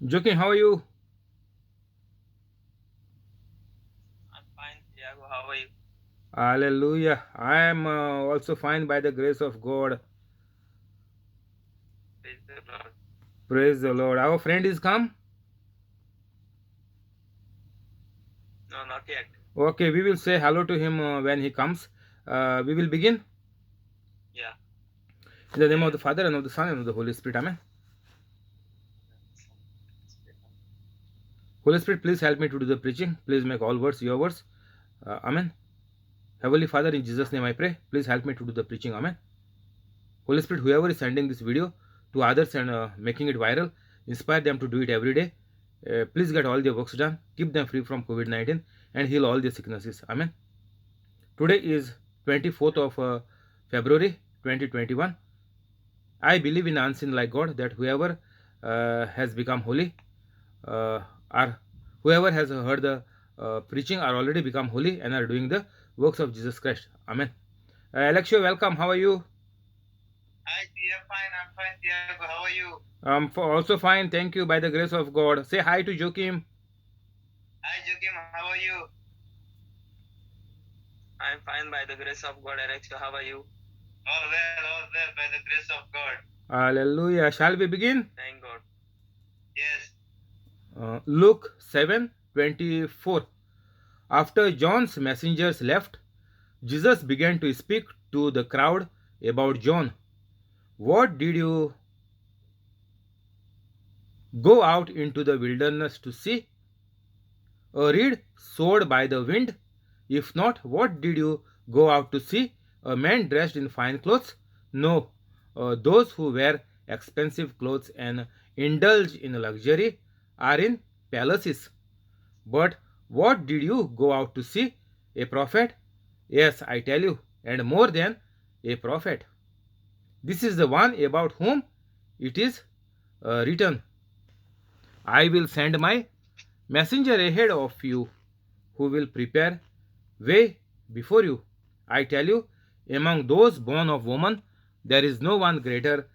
Joking, how are you? I'm fine, Thiago. How are you? Hallelujah. I am also fine by the grace of God. Praise the Lord. Praise the Lord. Our friend is come. No, not yet. Okay, we will say hello to him when he comes. We will begin Yeah. in the name of Yeah. the Father and of the Son and of the Holy Spirit. Amen. Holy Spirit, please help me to do the preaching. Please make all words your words. Amen. Heavenly Father, in Jesus' name I pray. Please help me to do the preaching. Amen. Holy Spirit, whoever is sending this video to others and making it viral, inspire them to do it every day. Please get all their works done. Keep them free from COVID 19 and heal all their sicknesses. Amen. Today is 24th of February 2021. I believe in unseen like God that whoever has become holy or whoever has heard the preaching are already become holy and are doing the works of Jesus Christ. Amen. Alexio, welcome. How are you? Hi, Thea. Fine. I'm fine, Thiago. How are you? Also fine. Thank you by the grace of God. Say hi to Joachim. Hi, Joachim. How are you? I'm fine by the grace of God, Alex. How are you? All well by the grace of God. Hallelujah. Shall we begin? Thank God. Yes. Luke 7:24. After John's messengers left, Jesus began to speak to the crowd about John. What did you go out into the wilderness to see? A reed sowed by the wind? If not, what did you go out to see? A man dressed in fine clothes? No. Those who wear expensive clothes and indulge in luxury are in palaces. But what did you go out to see? A prophet? Yes, I tell you, and more than a prophet. This is the one about whom it is written, I will send my messenger ahead of you who will prepare way before you. I tell you, among those born of woman, there is no one greater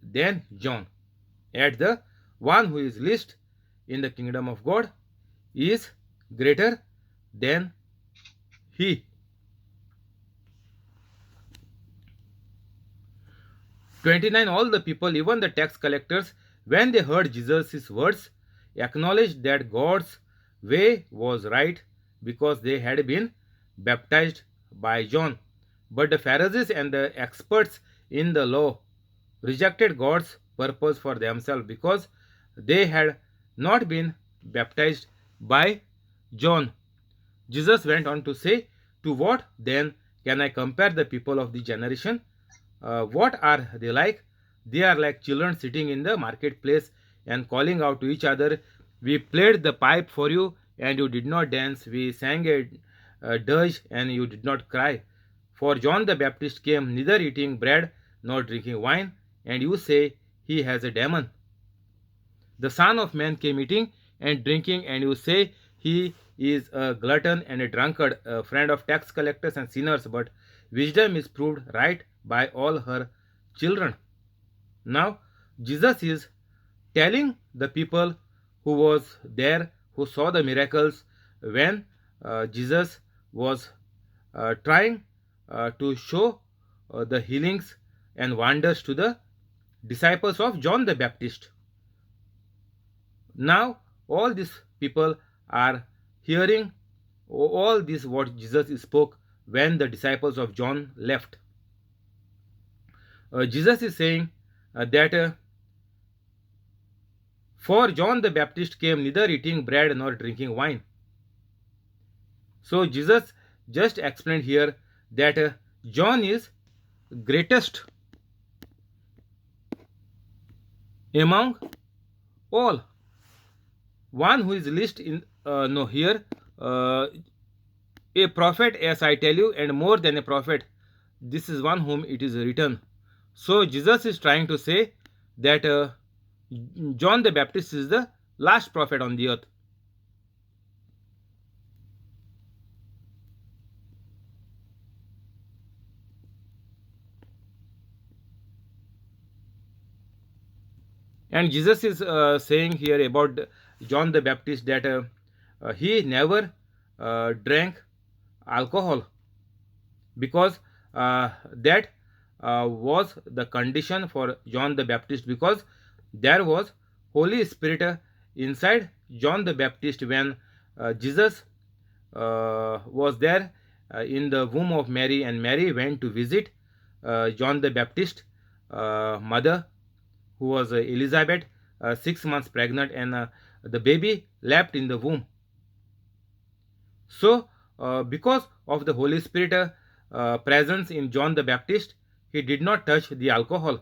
than John. Yet the one who is least in the kingdom of God is greater than he. 29. All the people, even the tax collectors, when they heard Jesus' words, acknowledged that God's way was right because they had been baptized by John. But the Pharisees and the experts in the law rejected God's purpose for themselves because they had not been baptized by John. Jesus went on to say, to what then can I compare the people of the generation? What are they like? They are like children sitting in the marketplace and calling out to each other, we played the pipe for you and you did not dance. We sang a dirge and you did not cry. For John the Baptist came neither eating bread nor drinking wine, and you say he has a demon. The Son of Man came eating and drinking, and you say he is a glutton and a drunkard, a friend of tax collectors and sinners. But wisdom is proved right by all her children. Now, Jesus is telling the people who was there, who saw the miracles when Jesus was trying to show the healings and wonders to the disciples of John the Baptist. Now all these people are hearing all this what Jesus spoke when the disciples of John left. Jesus is saying that for John the Baptist came neither eating bread nor drinking wine. So Jesus just explained here that John is greatest among all. One who is least in no here a prophet, as I tell you, and more than a prophet, this is one whom it is written. So Jesus is trying to say that John the Baptist is the last prophet on the earth. And Jesus is saying here about John the Baptist that he never drank alcohol, because that was the condition for John the Baptist, because there was Holy Spirit inside John the Baptist when Jesus was there in the womb of Mary, and Mary went to visit John the Baptist mother, who was Elizabeth, 6 months pregnant, and the baby leapt in the womb. So, because of the Holy Spirit presence in John the Baptist, he did not touch the alcohol.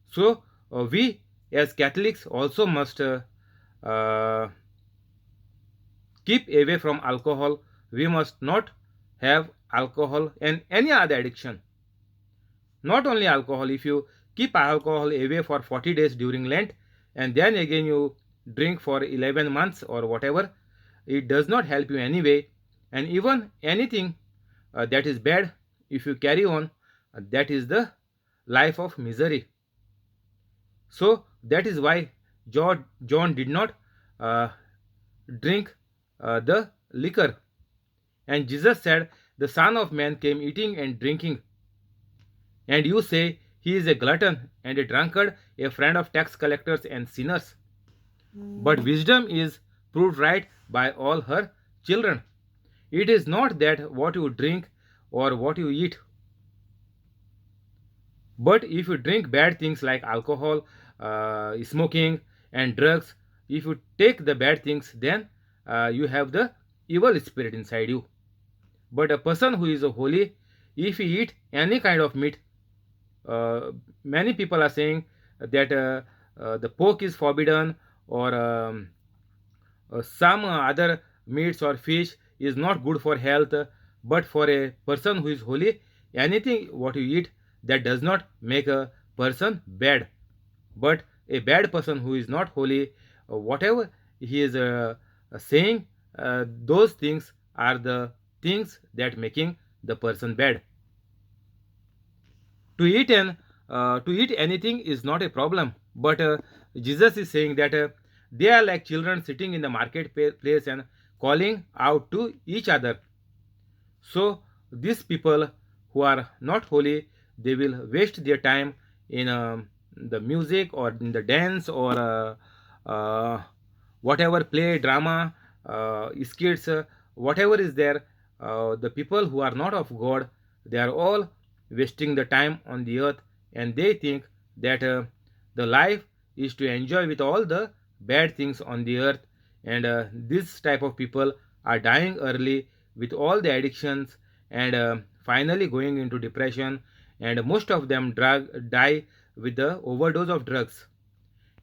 So, we as Catholics also must uh, keep away from alcohol. We must not have alcohol and any other addiction. Not only alcohol, if you keep alcohol away for 40 days during Lent, and then again you drink for 11 months or whatever, it does not help you anyway. And even anything that is bad, if you carry on, that is the life of misery. So that is why John did not uh, drink the liquor. And Jesus said, the Son of Man came eating and drinking, and you say he is a glutton and a drunkard, a friend of tax collectors and sinners. But wisdom is proved right by all her children. It is not that what you drink or what you eat, but if you drink bad things like alcohol, smoking, and drugs, if you take the bad things, then you have the evil spirit inside you. But a person who is holy, if he eat any kind of meat, many people are saying that the pork is forbidden, or some other meats or fish is not good for health. But for a person who is holy, anything what you eat, that does not make a person bad. But a bad person who is not holy, whatever he is saying, those things are the things that making the person bad. To eat anything is not a problem, but Jesus is saying that they are like children sitting in the marketplace and calling out to each other. So these people who are not holy, they will waste their time in the music or in the dance, or whatever play, drama, skits, whatever is there. The people who are not of God, they are all wasting the time on the earth, and they think that the life is to enjoy with all the bad things on the earth. And this type of people are dying early with all the addictions, and finally going into depression, and most of them die with the overdose of drugs.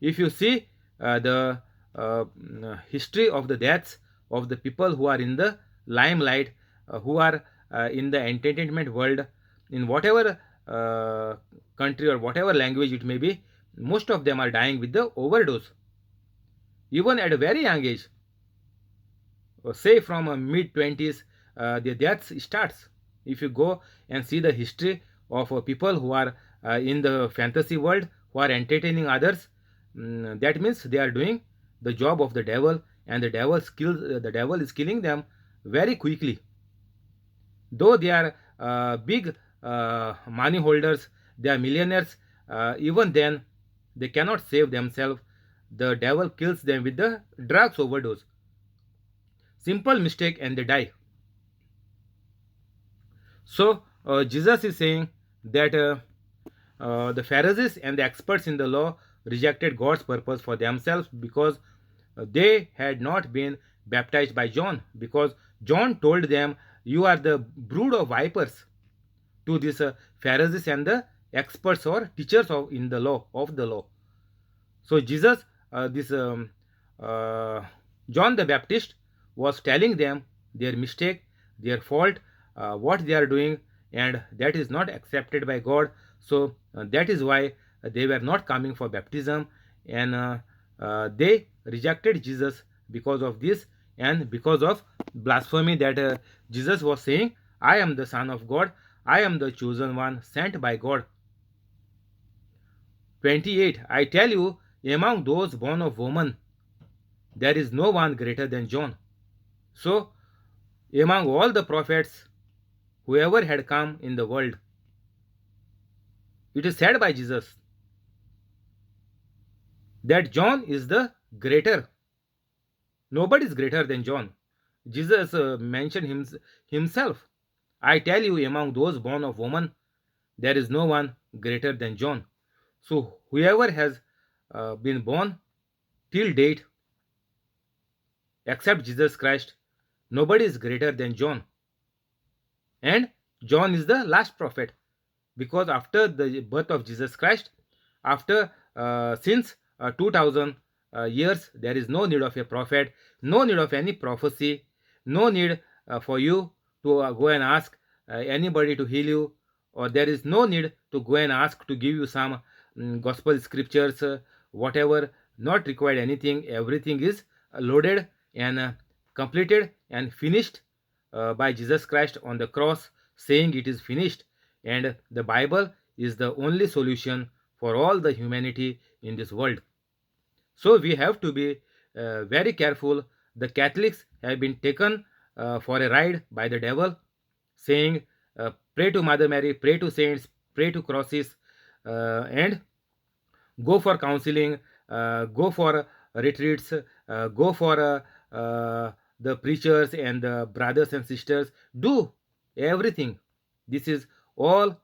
If you see the history of the deaths of the people who are in the limelight, who are in the entertainment world, in whatever country or whatever language it may be, most of them are dying with the overdose, even at a very young age. Say from mid 20s, the deaths starts. If you go and see the history of people who are in the fantasy world, who are entertaining others, that means they are doing the job of the devil, and the devil is killing them very quickly. Though they are big money holders, they are millionaires, even then they cannot save themselves. The devil kills them with the drugs overdose. Simple mistake and they die. So Jesus is saying that the Pharisees and the experts in the law rejected God's purpose for themselves, because they had not been baptized by John, because John told them, you are the brood of vipers, to these Pharisees and the experts or teachers in the law of the law. So Jesus, this John the Baptist was telling them their mistake, their fault, what they are doing, and that is not accepted by God. So that is why they were not coming for baptism, and they rejected Jesus because of this, and because of blasphemy that Jesus was saying, I am the Son of God, I am the chosen one sent by God. 28. I tell you, among those born of woman, there is no one greater than John. So, among all the prophets, whoever had come in the world, it is said by Jesus that John is the greater. Nobody is greater than John. Jesus mentioned himself. I tell you, among those born of woman, there is no one greater than John. So, whoever has been born till date, except Jesus Christ, nobody is greater than John. And John is the last prophet, because after the birth of Jesus Christ, after since 2000 years, there is no need of a prophet, no need of any prophecy, no need for you to go and ask anybody to heal you, or there is no need to go and ask to give you some gospel scriptures, whatever, not required anything. Everything is loaded and completed and finished by Jesus Christ on the cross, saying it is finished. And the Bible is the only solution for all the humanity in this world. So we have to be very careful. The Catholics have been taken for a ride by the devil, saying, pray to Mother Mary, pray to saints, pray to crosses, and go for counseling, go for retreats, go for the preachers and the brothers and sisters. Do everything. This is all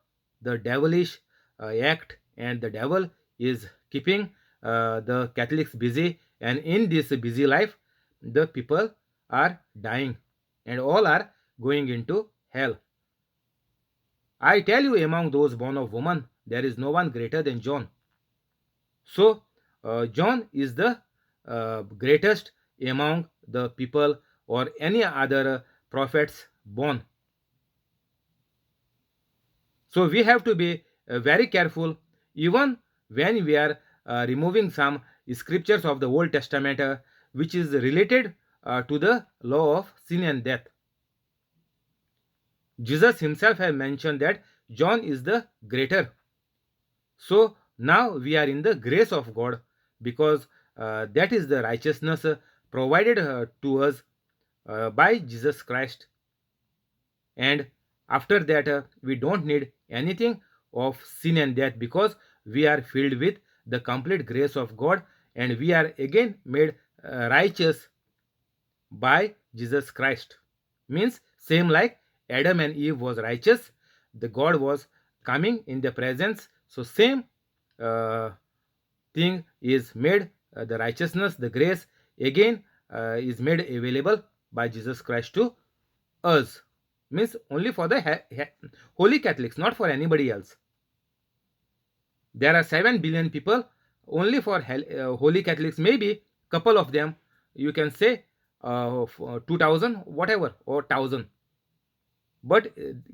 the devilish act, and the devil is keeping the Catholics busy. And in this busy life, the people are dying, and all are going into hell. I tell you, among those born of woman, there is no one greater than John. So, John is the greatest among the people or any other prophets born. So, we have to be very careful even when we are removing some scriptures of the Old Testament which is related to the law of sin and death. Jesus himself has mentioned that John is the greater. So, now we are in the grace of God, because that is the righteousness provided to us by Jesus Christ. And after that, we don't need anything of sin and death, because we are filled with the complete grace of God, and we are again made righteous by Jesus Christ. Means same like Adam and Eve was righteous, the God was coming in the presence. So same thing is made, the righteousness, the grace again is made available by Jesus Christ to us. Means only for the Holy Catholics, not for anybody else. There are 7 billion people. Only for Holy Catholics, maybe couple of them, you can say 2000 whatever, or 1000, but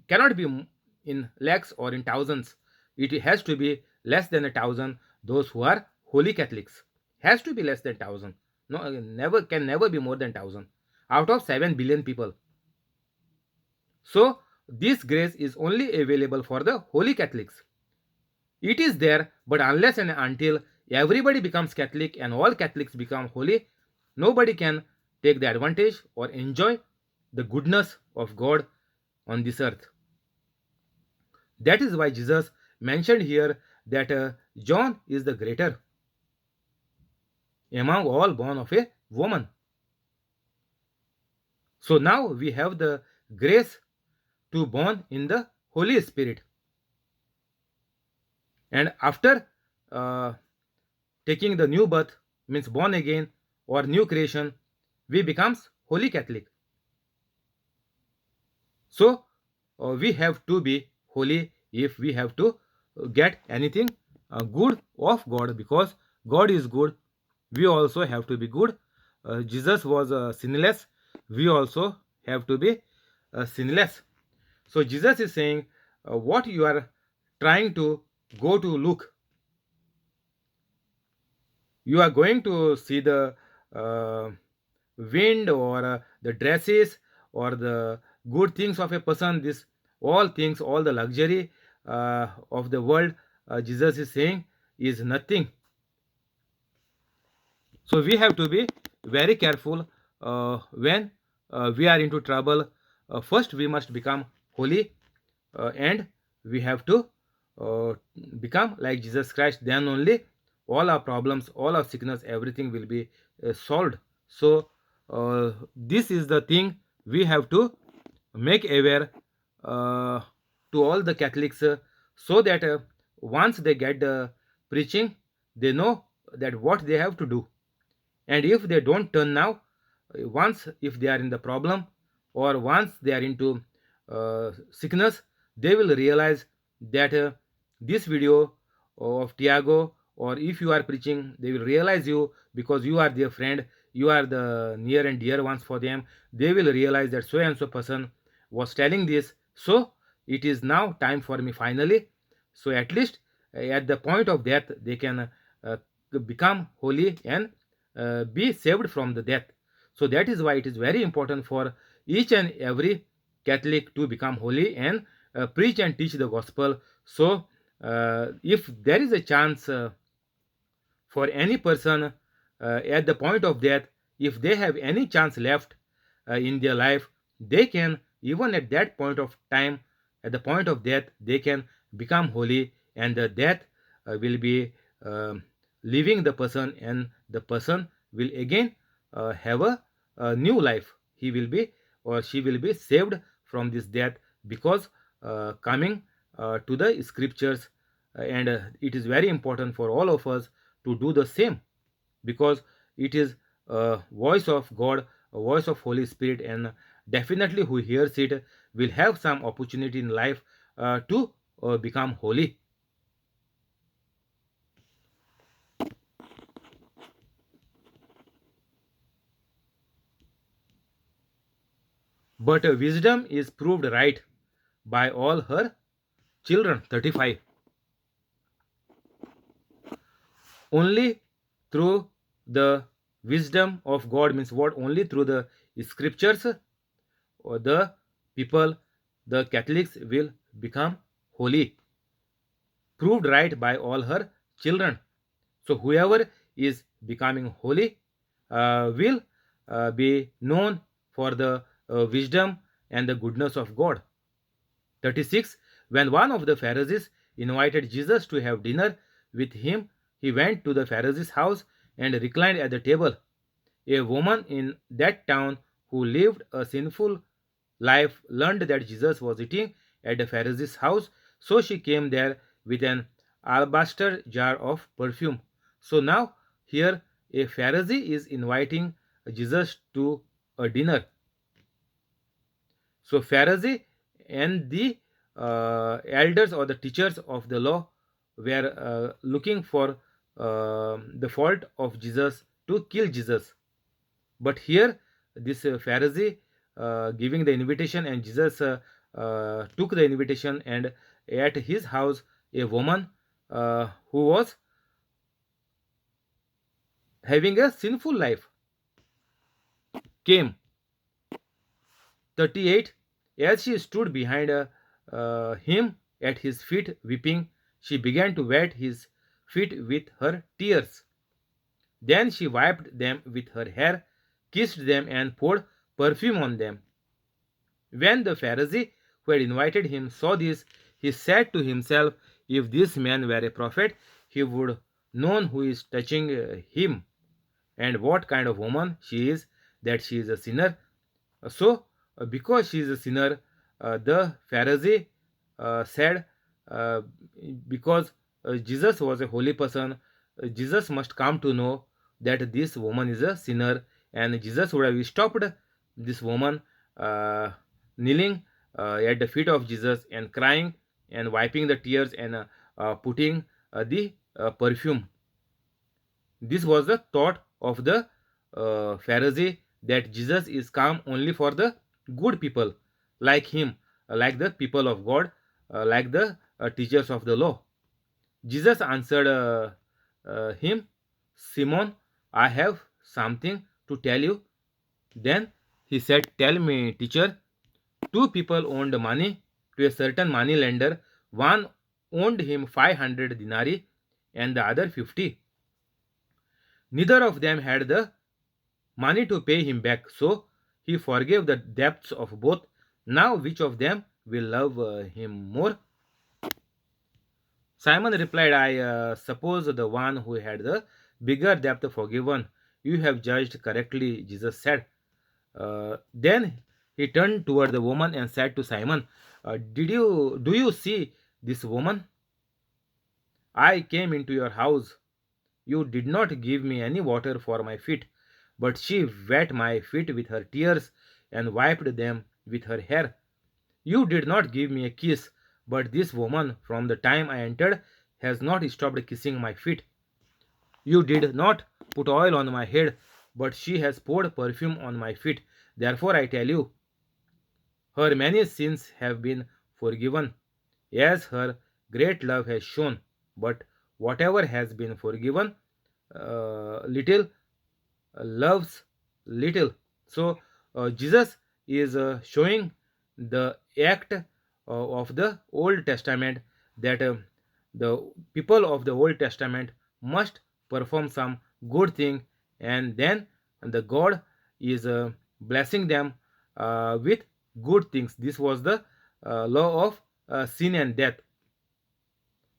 cannot be in lakhs or in thousands. It has to be less than 1,000. Those who are Holy Catholics has to be less than 1,000. No, never be more than 1,000 out of 7 billion people. So this grace is only available for the Holy Catholics. It is there, but unless and until everybody becomes Catholic and all Catholics become holy, nobody can take the advantage or enjoy the goodness of God on this earth. That is why Jesus mentioned here that John is the greater among all born of a woman. So now we have the grace to born in the Holy Spirit. And after taking the new birth, means born again or new creation, we becomes Holy Catholic. So we have to be holy if we have to get anything good of God, because God is good. We also have to be good. Jesus was sinless. We also have to be sinless. So Jesus is saying, what you are trying to go to look, you are going to see the wind or the dresses or the good things of a person, this all things, all the luxury of the world, Jesus is saying is nothing. So we have to be very careful when we are into trouble. First, we must become holy, and we have to uh, become like Jesus Christ. Then only all our problems, all our sickness, everything will be solved. So this is the thing we have to make aware uh, to all the Catholics, so that once they get the preaching, they know that what they have to do. And if they don't turn now, once if they are in the problem, or once they are into sickness, they will realize that this video of Tiago, or if you are preaching, they will realize you, because you are their friend, you are the near and dear ones for them. They will realize that so and so person was telling this, so it is now time for me finally. So at least at the point of death they can become holy and be saved from the death. So that is why it is very important for each and every Catholic to become holy and preach and teach the gospel. So if there is a chance for any person at the point of death, if they have any chance left in their life, they can, even at that point of time, at the point of death, they can become holy, and the death will be leaving the person, and the person will again have a new life. He will be, or she will be saved from this death, because coming to the scriptures, and it is very important for all of us to do the same, because it is a voice of God, a voice of Holy Spirit, and definitely who hears it will have some opportunity in life to become holy. But wisdom is proved right by all her children. 35. Only through the wisdom of God, means what? Only through the scriptures, or the people, the Catholics, will become holy, proved right by all her children. So whoever is becoming holy will be known for the wisdom and the goodness of God. 36. When one of the Pharisees invited Jesus to have dinner with him, he went to the Pharisee's house and reclined at the table. A woman in that town who lived a sinful life learned that Jesus was eating at the Pharisee's house, so she came there with an alabaster jar of perfume. So now, here a Pharisee is inviting Jesus to a dinner. So, Pharisee and the elders or the teachers of the law were looking for the fault of Jesus to kill Jesus. But here, this Pharisee giving the invitation, and Jesus took the invitation, and at his house, a woman who was having a sinful life came. 38. As she stood behind him at his feet weeping, she began to wet his feet with her tears. Then she wiped them with her hair, kissed them, and poured perfume on them. When the Pharisee who had invited him saw this, he said to himself, if this man were a prophet, he would know who is touching him, and what kind of woman she is, that she is a sinner. So, because she is a sinner, the Pharisee said, uh, because Jesus was a holy person, Jesus must come to know that this woman is a sinner, and Jesus would have stopped this woman uh, kneeling at the feet of Jesus and crying and wiping the tears and putting the perfume. This was the thought of the Pharisee, that Jesus is come only for the good people like him, like the people of God, like the teachers of the law. Jesus answered him, Simon, I have something to tell you. Then he said, tell me, teacher. Two people owed money to a certain money lender. One owed him 500 denarii and the other 50. Neither of them had the money to pay him back, so he forgave the debts of both. Now, which of them will love him more? Simon replied, I suppose the one who had the bigger debt forgiven. You have judged correctly, Jesus said. Then he turned toward the woman and said to Simon, do you see this woman? I came into your house. You did not give me any water for my feet, but she wet my feet with her tears and wiped them with her hair. You did not give me a kiss, but this woman, from the time I entered, has not stopped kissing my feet. You did not put oil on my head, but she has poured perfume on my feet. Therefore, I tell you, her many sins have been forgiven, as her great love has shown. But whatever has been forgiven, little loves little. So, Jesus is showing the act of the Old Testament that the people of the Old Testament must perform some good thing, and then the God is blessing them with good things. This was the law of sin and death.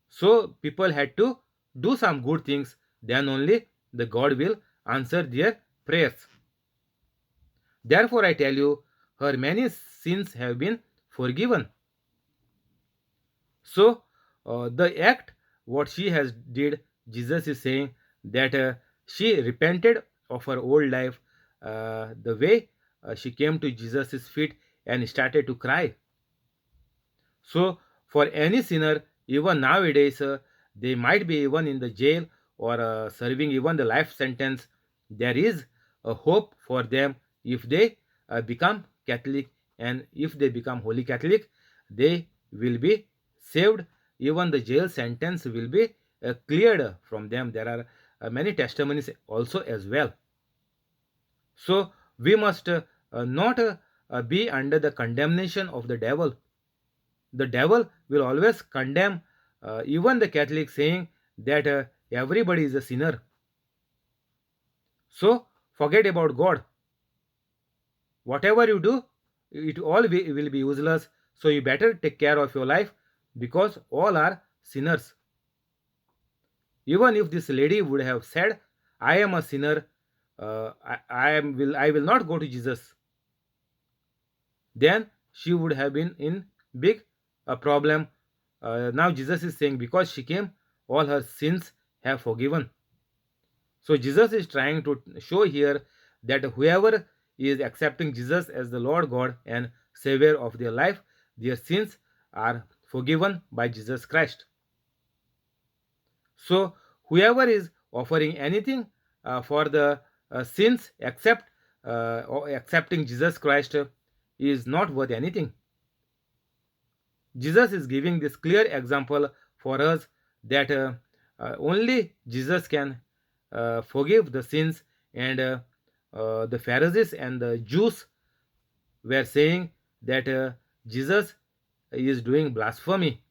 So people had to do some good things, then only the God will answer their prayers. Therefore, I tell you, her many sins have been forgiven. So, the act what she has did, Jesus is saying that she repented of her old life, the way she came to Jesus' feet and started to cry. So, for any sinner, even nowadays, they might be even in the jail or serving even the life sentence. There is a hope for them if they become Catholic, and if they become Holy Catholic, they will be saved. Even the jail sentence will be cleared from them. There are many testimonies also as well. So, we must not be under the condemnation of the devil. The devil will always condemn even the Catholic, saying that everybody is a sinner. So forget about God. Whatever you do, it all will be useless. So you better take care of your life, because all are sinners. Even if this lady would have said, I am a sinner, I will not go to Jesus, then she would have been in big a problem. Now Jesus is saying, because she came, all her sins have forgiven. So Jesus is trying to show here that whoever is accepting Jesus as the Lord God and Savior of their life, their sins are forgiven by Jesus Christ. So whoever is offering anything for the sins except or accepting Jesus Christ is not worth anything. Jesus is giving this clear example for us that only Jesus can forgive the sins, and the Pharisees and the Jews were saying that Jesus is doing blasphemy.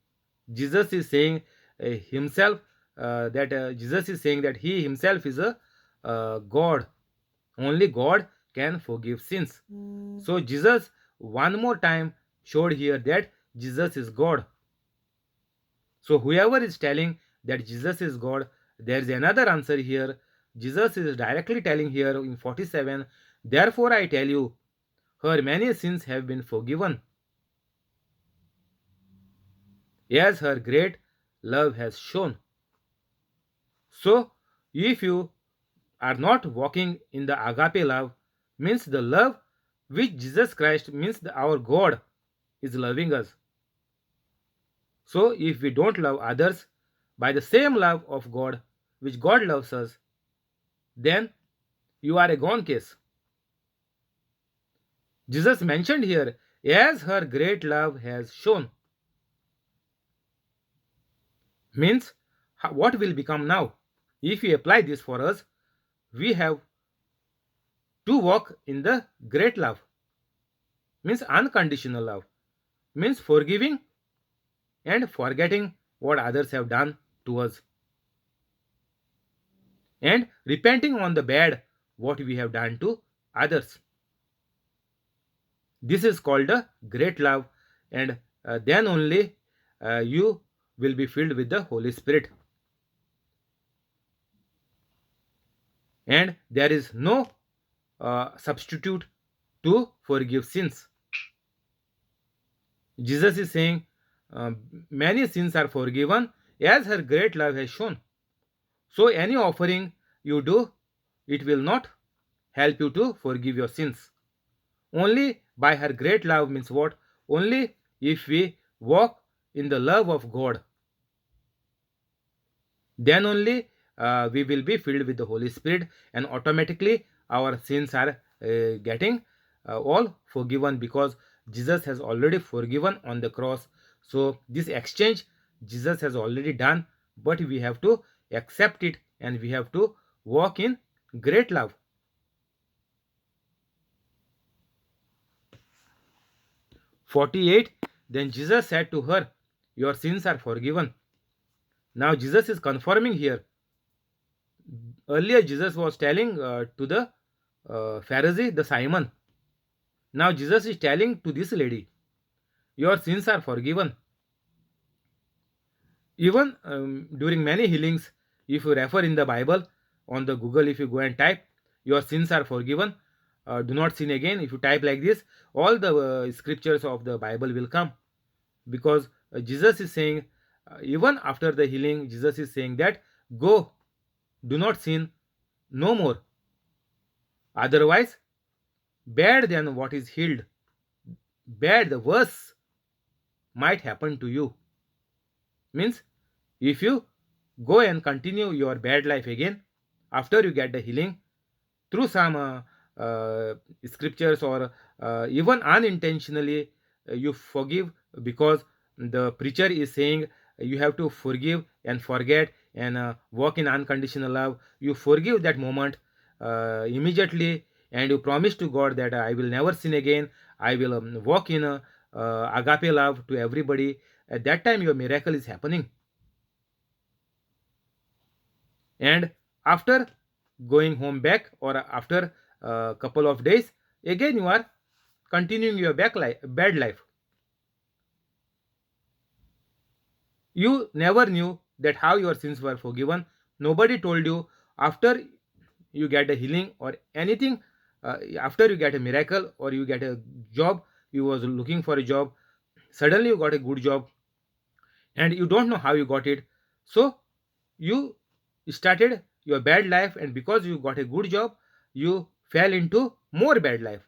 Jesus is saying himself that Jesus is saying that he himself is a God. Only God can forgive sins. So Jesus one more time showed here that Jesus is God. So whoever is telling that Jesus is God, there is another answer here. Jesus is directly telling here in 47, therefore I tell you, her many sins have been forgiven, as her great love has shown. So if you are not walking in the agape love, means the love which Jesus Christ, means our God is loving us. So if we don't love others by the same love of God which God loves us, then you are a gone case. Jesus mentioned here, as her great love has shown, means what will become now? If we apply this for us, we have to walk in the great love, means unconditional love, means forgiving and forgetting what others have done to us. and repenting on the bad what we have done to others. This is called a great love, and then only you will be filled with the Holy Spirit. And there is no substitute to forgive sins. Jesus is saying, many sins are forgiven as her great love has shown. So, any offering you do, it will not help you to forgive your sins. Only by her great love means what? Only if we walk in the love of God, then only we will be filled with the Holy Spirit, and automatically our sins are getting all forgiven, because Jesus has already forgiven on the cross. So this exchange Jesus has already done, but we have to accept it and we have to walk in great love. 48. Then Jesus said to her, your sins are forgiven. Now Jesus is confirming here. Earlier Jesus was telling to the Pharisee, the Simon. Now Jesus is telling to this lady, your sins are forgiven. Even during many healings, if you refer in the Bible, on the Google, if you go and type, your sins are forgiven, do not sin again, if you type like this, all the scriptures of the Bible will come. Because Jesus is saying, even after the healing, Jesus is saying that, go, do not sin no more. Otherwise, bad than what is healed, bad, the worse might happen to you. Means, if you go and continue your bad life again after you get the healing through some scriptures, or even unintentionally you forgive, because the preacher is saying you have to forgive and forget and walk in unconditional love. You forgive that moment immediately, and you promise to God that I will never sin again, I will walk in agape love to everybody. At that time your miracle is happening. And after going home back, or after a couple of days, again you are continuing your bad life. You never knew that how your sins were forgiven. Nobody told you. After you get a healing or anything, after you get a miracle or you get a job, you was looking for a job, suddenly you got a good job, and you don't know how you got it. So you started your bad life, and because you got a good job, you fell into more bad life.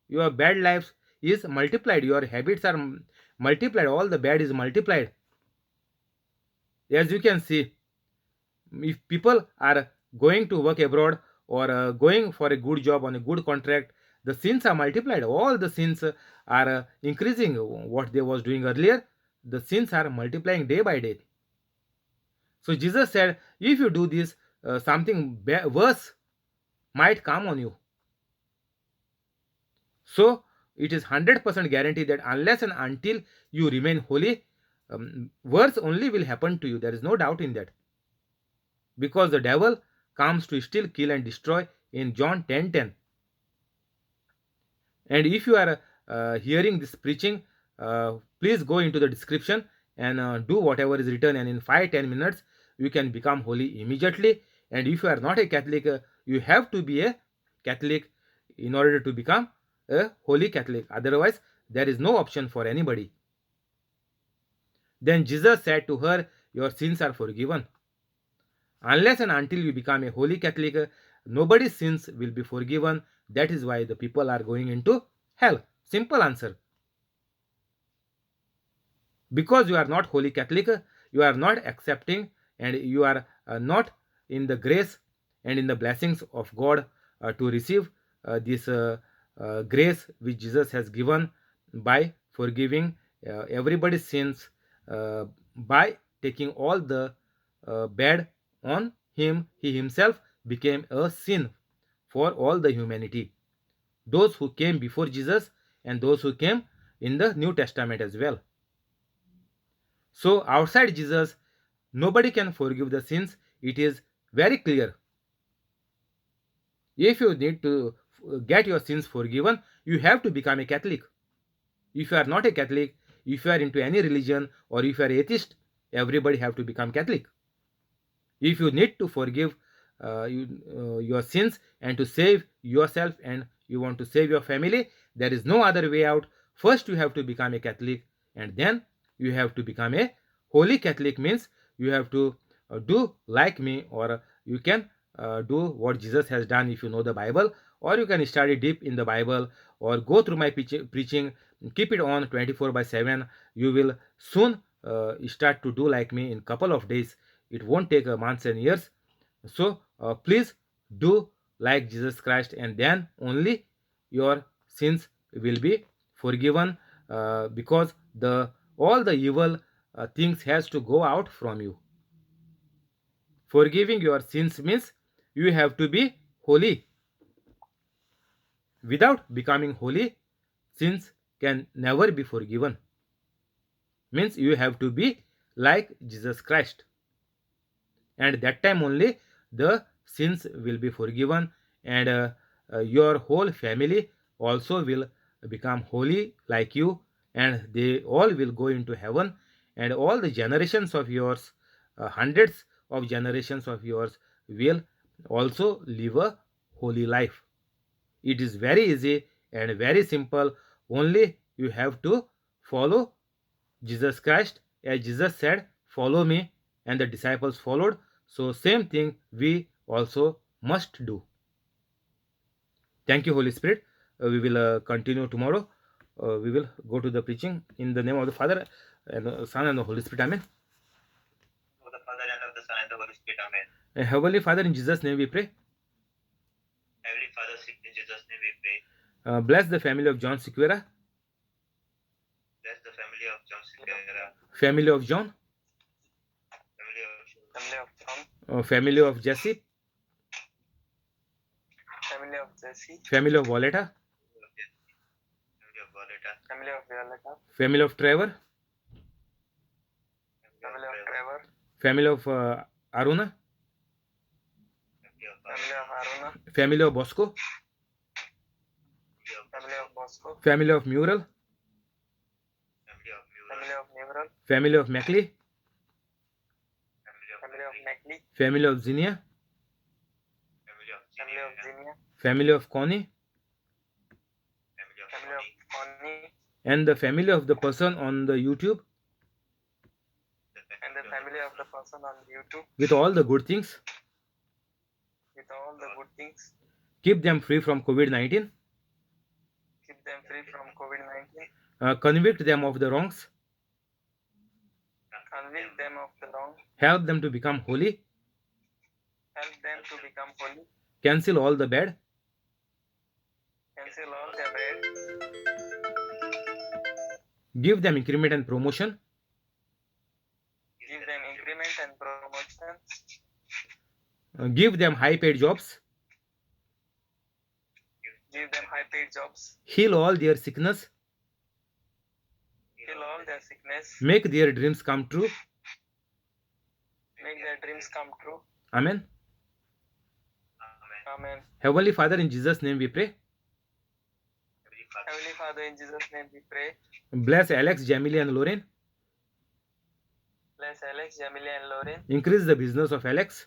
Your bad life is multiplied, your habits are multiplied, all the bad is multiplied. As you can see, if people are going to work abroad, or going for a good job on a good contract, the sins are multiplied, all the sins are increasing. What they was doing earlier, the sins are multiplying day by day. So Jesus said, if you do this, something worse might come on you. So it is 100% guarantee that unless and until you remain holy, worse only will happen to you. There is no doubt in that. Because the devil comes to steal, kill, and destroy in John 10:10. And if you are hearing this preaching, please go into the description and do whatever is written, and in 5-10 minutes you can become holy immediately. And if you are not a Catholic, you have to be a Catholic in order to become a holy Catholic. Otherwise, there is no option for anybody. Then Jesus said to her, your sins are forgiven. Unless and until you become a holy Catholic, nobody's sins will be forgiven. That is why the people are going into hell. Simple answer. Because you are not holy Catholic, you are not accepting, and you are not in the grace and in the blessings of God to receive this grace which Jesus has given by forgiving everybody's sins, by taking all the bad on him. He himself became a sin for all the humanity, those who came before Jesus and those who came in the New Testament as well. So outside Jesus, nobody can forgive the sins. It is very clear. If you need to get your sins forgiven, you have to become a Catholic. If you are not a Catholic, if you are into any religion, or if you are atheist, everybody have to become Catholic. If you need to forgive your sins and to save yourself, and you want to save your family, there is no other way out. First you have to become a Catholic, and then you have to become a holy Catholic. Means you have to do like me, or you can do what Jesus has done if you know the Bible, or you can study deep in the Bible, or go through my preaching. Keep it on 24/7. You will soon start to do like me in couple of days. It won't take months and years. So please do like Jesus Christ, and then only your sins will be forgiven, because the all the evil things has to go out from you. Forgiving your sins means you have to be holy. Without becoming holy, sins can never be forgiven. Means you have to be like Jesus Christ, and that time only the sins will be forgiven, and your whole family also will become holy like you, and they all will go into heaven, and all the generations of yours, hundreds of generations of yours, will also live a holy life. It is very easy and very simple. Only you have to follow Jesus Christ, as Jesus said, "Follow me," and the disciples followed. So, same thing we also must do. Thank you, Holy Spirit. We will continue tomorrow. We will go to the preaching in the name of the Father and the Son and the Holy Spirit. Amen. of the Father and of the Son and the Holy Spirit. Amen. Heavenly Father, in Jesus' name we pray. Heavenly Father, in Jesus' name we pray. Bless the family of John Sequeira, Bless the family of John Sequeira, family of John, family of Jesse, family of Jesse, family of Violeta, family of Violeta, family of Violeta, family of Trevor, family of Trevor, family of Aruna, family of Aruna, family of Bosco, family of Bosco, family of Mural, family of Mural, family of Mackley, family of Mackley, family of Zinnia, family of Zinia, family of Connie, family of Connie, and the family of the person on the YouTube, and the family of the person on YouTube, with all the good things. with all the good things. Keep them free from COVID-19. Keep them free from COVID-19. Convict them of the wrongs. Convict them of the wrong. Help them to become holy. Help them to become holy. Cancel all the bad. Cancel all their bad. Give them increment and promotion. Give them increment and promotion. Give them high paid jobs. Give them high paid jobs. Heal all their sickness. Heal all their sickness. Make their dreams come true. Make their dreams come true. Amen. Amen. Heavenly Father, in Jesus' name we pray. Heavenly Father, in Jesus' name we pray. Bless Alex, Jamily, and Lauren. Bless Alex, Jamila, and Lauren. Increase the business of Alex.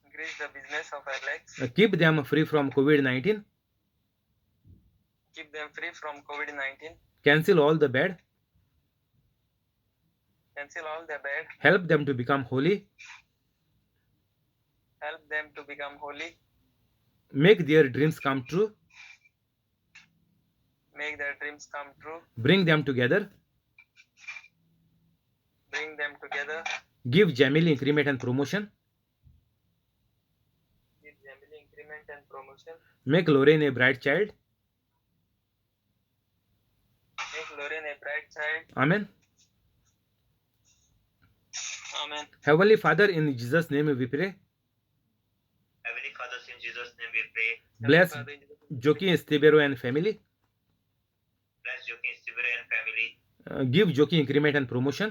Increase the business of Alex. Keep them free from COVID-19. Keep them free from COVID-19. Cancel all the bad. Cancel all their bad. Help them to become holy. Help them to become holy. Make their dreams come true. Make their dreams come true. Bring them together. Bring them together. Give Jamily increment and promotion. Give Jamila increment and promotion. Make Lauren a bright child. Make Lauren a bright child. Amen. Amen. Heavenly Father, in Jesus' name we pray. Heavenly Father, in Jesus' name we pray. Bless Father, in Jesus' name, Joki Estebero and family. bless Joaquin Stibere and family. Give Joki increment and promotion.